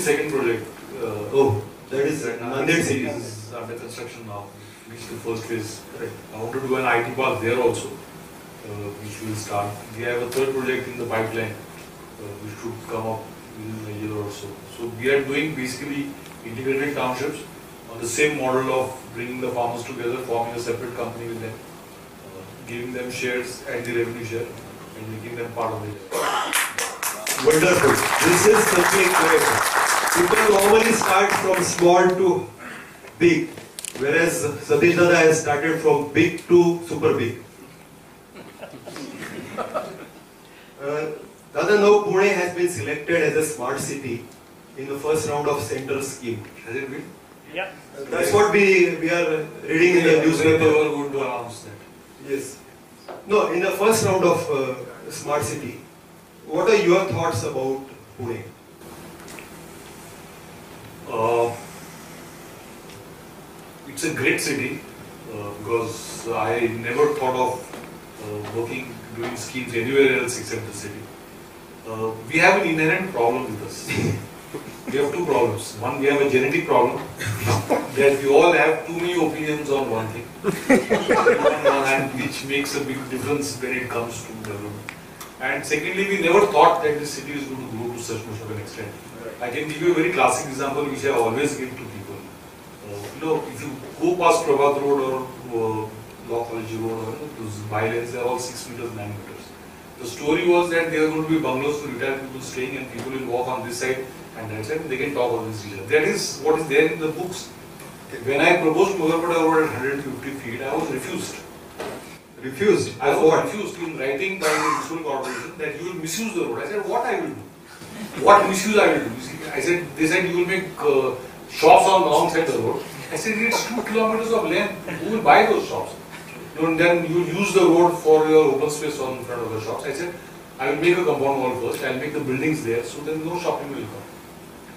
second project. Oh, that is Nanded city is under construction now. Reached the first phase. Right. I want to do an IT park there also, which will start. We have a third project in the pipeline, which should come up within a year or so. So we are doing basically integrated townships on the same model of bringing the farmers together, forming a separate company with them, giving them shares and the revenue share, and making them part of it. Wonderful. This is something great. People normally start from small to big, whereas Satish Dada has started from big to super big. Dada, now Pune has been selected as a smart city in the first round of Central scheme. Has it been? Yeah. That's what we are reading in the newspaper. They were going to announce that. Yes. No, in the first round of smart city, what are your thoughts about Pune? It's a great city because I never thought of doing schemes anywhere else except the city. We have an inherent problem with us. We have two problems. One, we have a genetic problem that we all have too many opinions on one thing, and which makes a big difference when it comes to development. And secondly, we never thought that this city is going to grow to such much of an extent. I can give you a very classic example which I always give to people. If you go past Prabhat Road or Law College Road or those bylanes, they are all 6 meters, 9 meters. The story was that there are going to be bungalows for retired people staying and people will walk on this side and that side and they can talk on this region. That is what is there in the books. When I proposed Magarpatta Road at 150 feet, I was refused. Refused? I was refused in writing by the municipal corporation that you will misuse the road. I said, what I will do? What misuse I will do? They said you will make shops on the wrong side of the road. I said, it's 2 kilometers of length. Who will buy those shops? And then you will use the road for your open space on front of the shops. I said, I will make a compound wall first. I will make the buildings there, so then no shopping will come.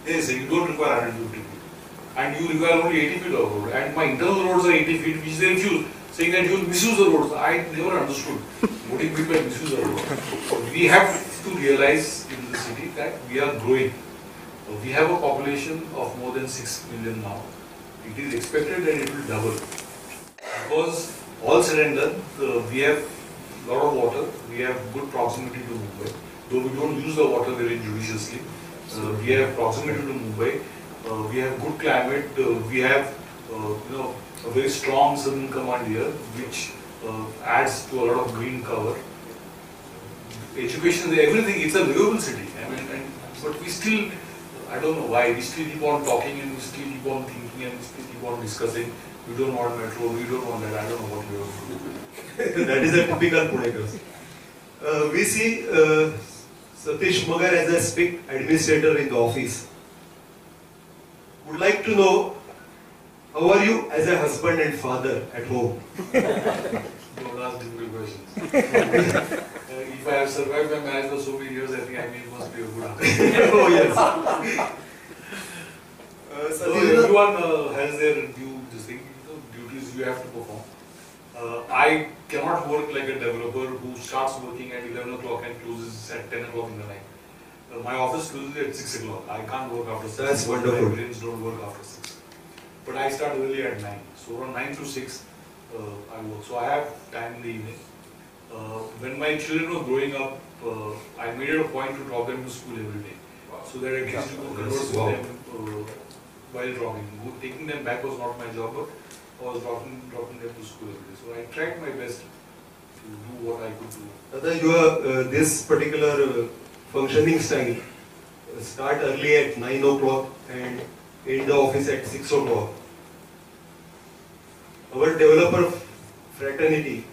They say, you don't require 150 feet. And you require only 80 feet of road. And my internal roads are 80 feet, which they refuse, saying that you will misuse the roads. I never understood what do you mean by misuse the road. We have to realize in the city that we are growing. We have a population of more than 6 million now. It is expected that it will double. Because all said and done, we have a lot of water, we have good proximity to Mumbai. Though we don't use the water very judiciously, we have proximity to Mumbai, we have good climate, we have a very strong southern command here, which adds to a lot of green cover. Education, everything, it's a livable city. But we still, I don't know why, we still keep on talking and we still keep on thinking and we still keep on discussing. We don't want metro, we don't want that, I don't know what we are doing. That is a typical Punekars. We see Satish Magar as a strict administrator in the office. Would like to know, how are you as a husband and father at home? Don't ask difficult questions. If I have survived my marriage for so many years, I think I must be a good husband. Oh yes. So everyone has their duties you have to perform. I cannot work like a developer who starts working at 11 o'clock and closes at 10 o'clock in the night. My office closes at 6 o'clock. I can't work after 6. That's wonderful. My brains don't work after 6. But I start early at 9. So from 9 to 6 I work. So I have time in the evening. When my children were growing up, I made it a point to drop them to school every day. So that at least you could converse with them while dropping. Taking them back was not my job, but I was dropping them to school every day. So I tried my best to do what I could do. Dada, your this particular functioning style start early at 9 o'clock and end the office at 6 o'clock. Our developer fraternity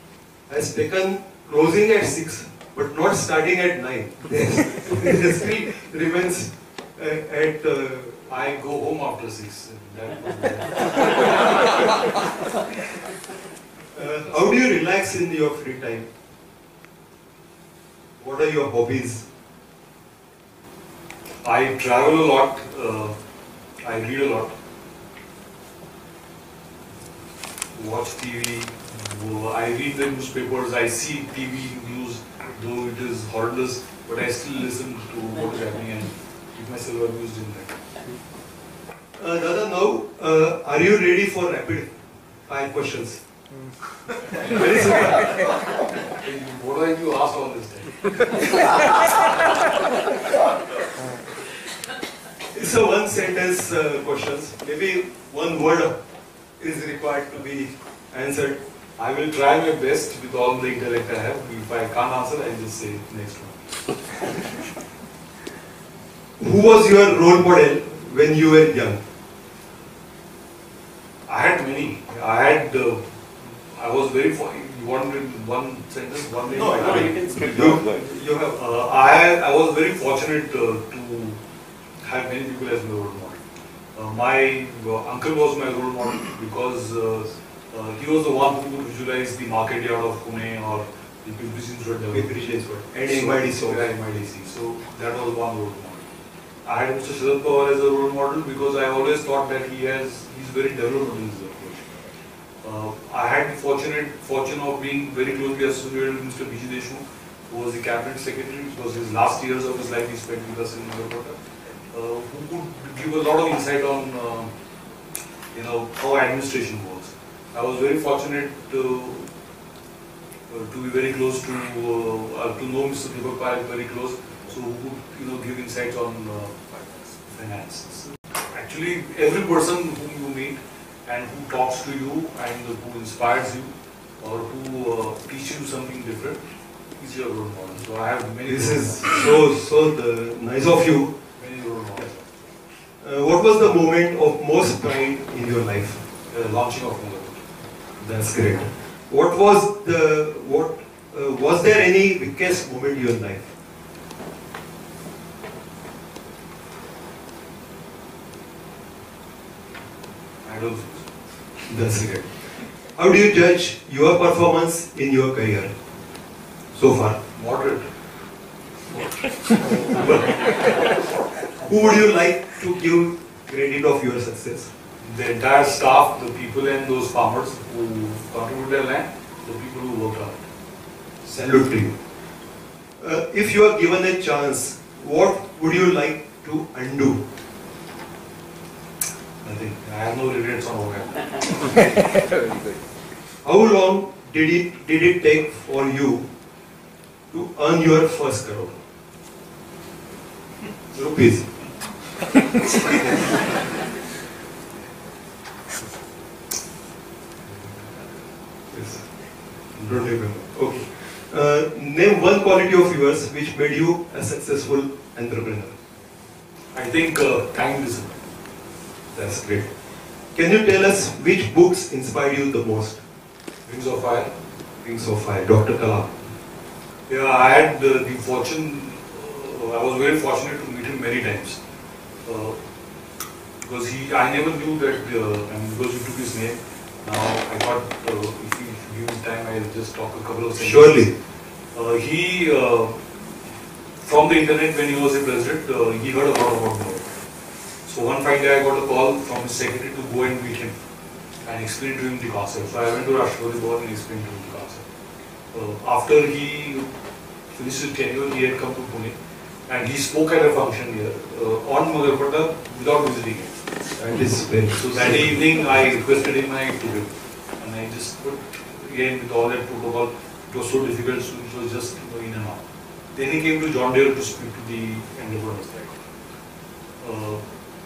has taken closing at 6 but not starting at 9. They still remains at I go home after 6. How do you relax in your free time? What are your hobbies? I travel a lot. I read a lot. Watch TV. I read the newspapers. I see TV news, though it is horrendous, but I still listen to what is happening and keep myself amused in that. Dada, now, are you ready for rapid fire questions? Very simple. What are you asked all this time? It's a one sentence questions. Maybe one word is required to be answered. I will try my best with all the intellect I have. If I can't answer, I'll just say next one. Who was your role model when you were young? I had many. I was very. You want in one sentence, one name? No, I you can speak. You have. I was very fortunate to have many people as my role model. My uncle was my role model because he was the one who would visualize the market yard of Pune or the Pimpri Road And MIDC. So that was one role model. I had Mr. Sharad Pawar as a role model because I always thought that he's very developmental in his approach. I had the fortune of being very closely associated with Mr. B.G. Deshmukh, who was the cabinet secretary. It was his last years of his life he spent with us in Magarpatta, who could give a lot of insight on how administration works. I was very fortunate to be very close to know Mr. Deepak Parekh very close, so who could give insights on finance. Actually, every person whom you meet and who talks to you and who inspires you or who teaches you something different is your role model. So I have many. This is so nice of you. Many role models. What was the moment of most pride in your life? Launching of Magar. That's great. Was there any weakest moment in your life? I don't think so. That's great. How do you judge your performance in your career so far? Moderate. Who would you like to give credit of your success? The entire staff, the people and those farmers who contribute their land, the people who worked on it. Salute to you. If you are given a chance, what would you like to undo? Nothing. I have no regrets on what happened. How long did it take for you to earn your first crore? Rupees. Yes. Don't remember. Okay. Name one quality of yours which made you a successful entrepreneur. I think time discipline. That's great. Can you tell us which books inspired you the most? Wings of Fire. Wings of Fire, Dr. Kalam. Yeah, I had the fortune, I was very fortunate to meet him many times. Because I never knew that, because you took his name, now I thought if you give me time, I'll just talk a couple of sentences. Surely. From the internet when he was a president, he heard a lot about Magar. So one fine day I got a call from his secretary to go and meet him and explain to him the concept. So I went to Rashtrapati Bhavan and explained to him the concept. After he finished his tenure, he had come to Pune and he spoke at a function here on Magarpatta without visiting it. And so that evening I requested him and I took him. And I just put, again with all that protocol, it was so difficult, so it was just in and out. Then he came to John Deere to speak to the entrepreneurs.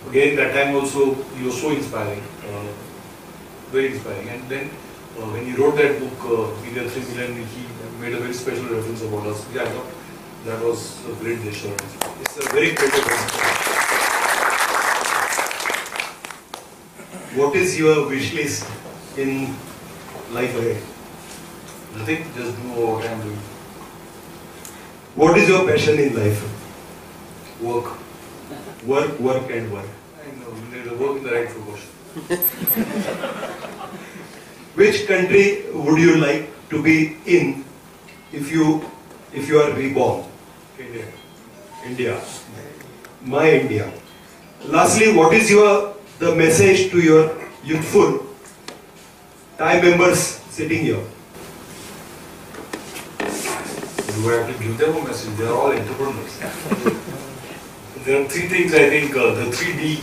Again, that time also, he was so inspiring, very inspiring. And then, when he wrote that book, Media 3 Million, he made a very special reference about us. Yeah, I thought that was a great gesture. It's a very great reference. what is your wish list in life ahead? Nothing, just do what I am doing. What is your passion in life? Work. Work, work and work. I know, you need to work in the right proportion. Which country would you like to be in if you are reborn? India. India. My India. Lastly, what is the message to your youthful TiE members sitting here? You have to give them a message. They are all entrepreneurs. There are three things I think, the 3D